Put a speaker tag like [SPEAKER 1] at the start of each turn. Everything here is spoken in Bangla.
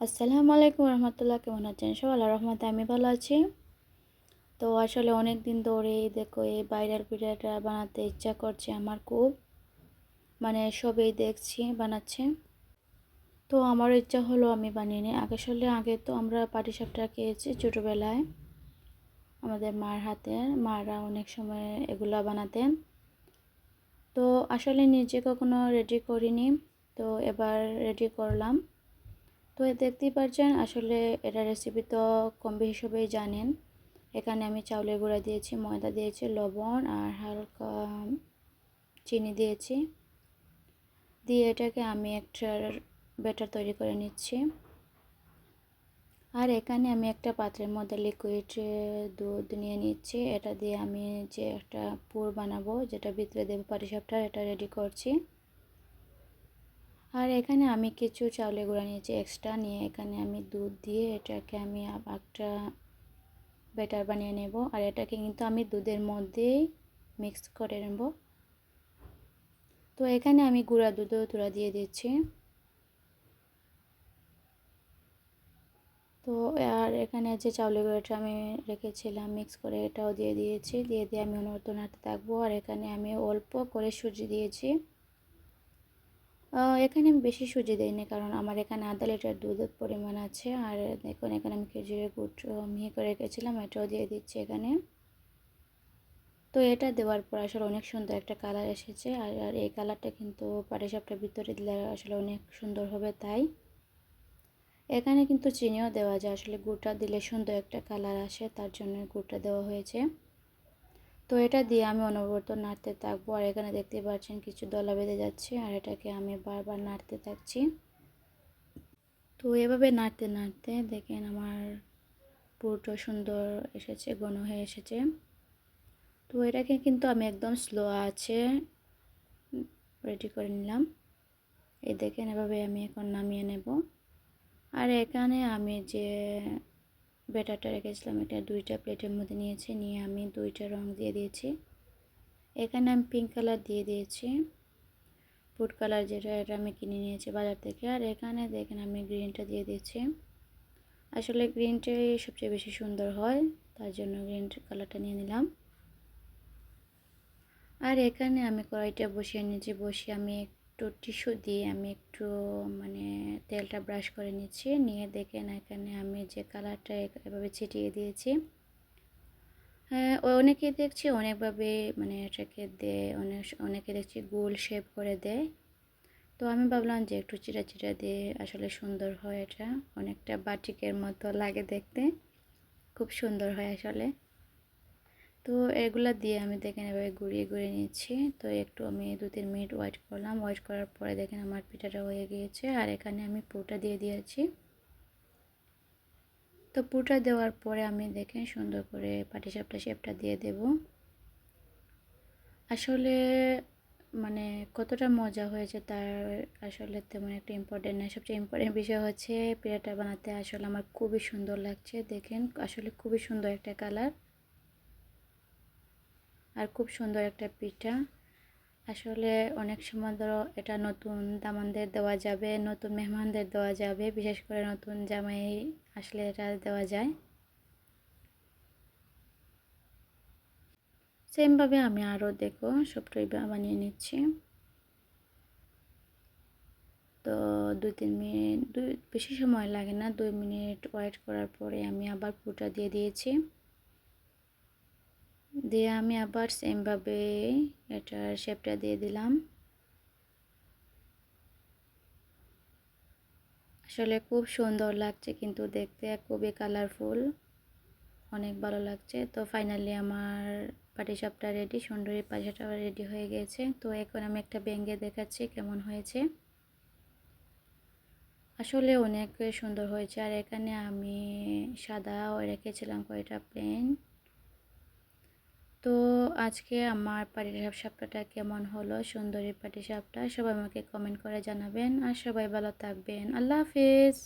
[SPEAKER 1] আসসালামু আলাইকুম রহমতুল্লাহ, কেমন আছেন সবাই? আল্লাহর রহমতে আমি ভালো আছি। তো আসলে অনেক দিন ধরেই দেখো এই ভাইরাল পিঠাটা বানাতে ইচ্ছা করছে আমার খুব, মানে সবই দেখছি বানাচ্ছে। তো আমার ইচ্ছা হলো আমি বানিয়ে নিই। আগে তো আমরা পাটিসাপটা খেয়েছি ছোটোবেলায়, আমাদের মার হাতে। মারা অনেক সময় এগুলা বানাতেন। তো আসলে নিজে কখনো রেডি করিনি, তো এবার রেডি করলাম। তো দেখতেই পাচ্ছেন আসলে এটা রেসিপি তো কম বেশি সবাই জানেন। এখানে আমি চাউলের গুঁড়া দিয়েছি, ময়দা দিয়েছি, লবণ আর হালকা চিনি দিয়েছি। দিয়ে এটাকে আমি একটা ব্যাটার তৈরি করে নিচ্ছি। আর এখানে আমি একটা পাত্রের মধ্যে লিকুইড দুধ নিয়ে নিচ্ছি। এটা দিয়ে আমি যে একটা পুর বানাবো, যেটা ভিতরে দেবো পাটিসাপটা, এটা রেডি করছি। আর এখানে আমি কিছু চাউলের গুঁড়া নিয়েছি এক্সট্রা, নিয়ে এখানে আমি দুধ দিয়ে এটাকে আমি একটা ব্যাটার বানিয়ে নেব। আর এটাকে কিন্তু আমি দুধের মধ্যেই মিক্স করে নেব। তো এখানে আমি গুঁড়া দুধও তুলা দিয়ে দিচ্ছি। তো আর এখানে যে চাউলের গুঁড়োটা আমি রেখেছিলাম মিক্স করে, এটাও দিয়ে দিয়েছি। দিয়ে আমি অনবরত নাড়তে থাকবো। আর এখানে আমি অল্প করে সুজি দিয়েছি। এখানে আমি বেশি সুজি দিইনি, কারণ আমার এখানে আধা লিটার দুধের পরিমাণ আছে। আর দেখুন এখানে আমি খেজুরের গুড় মিহি করে রেখেছিলাম, এটাও দিয়ে দিচ্ছি এখানে। তো এটা দেওয়ার পর আসলে অনেক সুন্দর একটা কালার এসেছে। আর এই কালারটা কিন্তু পাটিসাপটার ভিতরে দিলে আসলে অনেক সুন্দর হবে। তাই এখানে কিন্তু চিনিও দেওয়া যায়, আসলে গুড়টা দিলে সুন্দর একটা কালার আসে, তার জন্য গুড়টা দেওয়া হয়েছে। তো এটা দিয়ে আমি অনবরত নাড়তে থাকবো। আর এখানে দেখতে পাচ্ছেন কিছু দলা বেঁধে যাচ্ছে, আর এটাকে আমি বারবার নাড়তে থাকছি। তো এভাবে নাড়তে নাড়তে দেখেন আমার পুরোটা সুন্দর এসেছে, ঘন হয়ে এসেছে। তো এটাকে কিন্তু আমি একদম স্লো আছে রেডি করে নিলাম। এই দেখেন এভাবে আমি এখন নামিয়ে নেব। আর এখানে আমি যে ব্যাটারটা রেখেছিলাম, এটা দুইটা প্লেটের মধ্যে নিয়েছি, নিয়ে আমি দুইটা রং দিয়ে দিয়েছি। এখানে আমি পিঙ্ক কালার দিয়ে দিয়েছি, ফুড কালার যেটা, এটা আমি কিনে নিয়েছি বাজার থেকে। আর এখানে দেখেন আমি গ্রিনটা দিয়ে দিচ্ছি। আসলে গ্রিনটাই সবচেয়ে বেশি সুন্দর হয়, তার জন্য গ্রিন কালারটা নিয়ে নিলাম। আর এখানে আমি কড়াইটা বসিয়ে নিয়েছি। বসিয়ে আমি একটু টিস্যু দিয়ে আমি একটু মানে তেলটা ব্রাশ করে নিচ্ছি। নিয়ে দেখেন এখানে আমি যে কালারটা এভাবে ছিটিয়ে দিয়েছি। হ্যাঁ, অনেকে দেখছি অনেকভাবে মানে এটাকে দেয়, অনেকে দেখছি গোল শেপ করে দেয়। তো আমি ভাবলাম যে একটু চিরা চিরা দিয়ে আসলে সুন্দর হয়, এটা অনেকটা বাটিকের মতো লাগে দেখতে, খুব সুন্দর হয় আসলে। তো এগুলা দিয়ে আমি দেখেন এভাবে ঘুরিয়ে ঘুরিয়ে নিচ্ছি। তো একটু আমি 2-3 মিনিট ওয়েট করলাম। ওয়েট করার পরে দেখেন আমার পিঠাটা হয়ে গিয়েছে। আর এখানে আমি পুরটা দিয়ে দিয়েছি। তো পুরটা দেওয়ার পরে আমি দেখেন সুন্দর করে পাটিসাপটা শেপটা দিয়ে দেব। আসলে মানে কতটা মজা হয়েছে তার আসলে তেমন একটা ইম্পর্টেন্ট না। সবচেয়ে ইম্পর্টেন্ট বিষয় হচ্ছে পিঠাটা বানাতে আসলে আমার খুবই সুন্দর লাগছে। দেখেন আসলে খুবই সুন্দর একটা কালার, আর খুব সুন্দর একটা পিঠা। আসলে অনেক সময় ধরো এটা নতুন দামানদের দেওয়া যাবে, নতুন মেহমানদের দেওয়া যাবে, বিশেষ করে নতুন জামাই আসলে এটা দেওয়া যায়। সেমভাবে আমি আরও দেখো সবটাই বানিয়ে নিচ্ছি। তো 2-3 মিনিট, বেশি সময় লাগে না, 2 মিনিট ওয়েট করার পরে আমি আবার পুরটা দিয়ে দিয়েছি। দিয়ে আমি আবার সেমভাবে এটার শেপটা দিয়ে দিলাম। আসলে খুব সুন্দর লাগছে কিন্তু দেখতে, খুবই কালারফুল, অনেক ভালো লাগছে। তো ফাইনালি আমার পাটিসাপটা রেডি, সুন্দরী পাটিসাপটা রেডি হয়ে গেছে। তো এখন আমি একটা ভেঙে দেখাচ্ছি কেমন হয়েছে। আসলে অনেক সুন্দর হয়েছে। আর এখানে আমি সাদাও রেখেছিলাম কয়টা প্লেন। তো আজকে আমার পাটিসাপটাটা কেমন হলো, সুন্দরী পাটিসাপটা, সবাই আমাকে কমেন্ট করে জানাবেন। আর সবাই ভালো থাকবেন। আল্লাহ হাফিজ।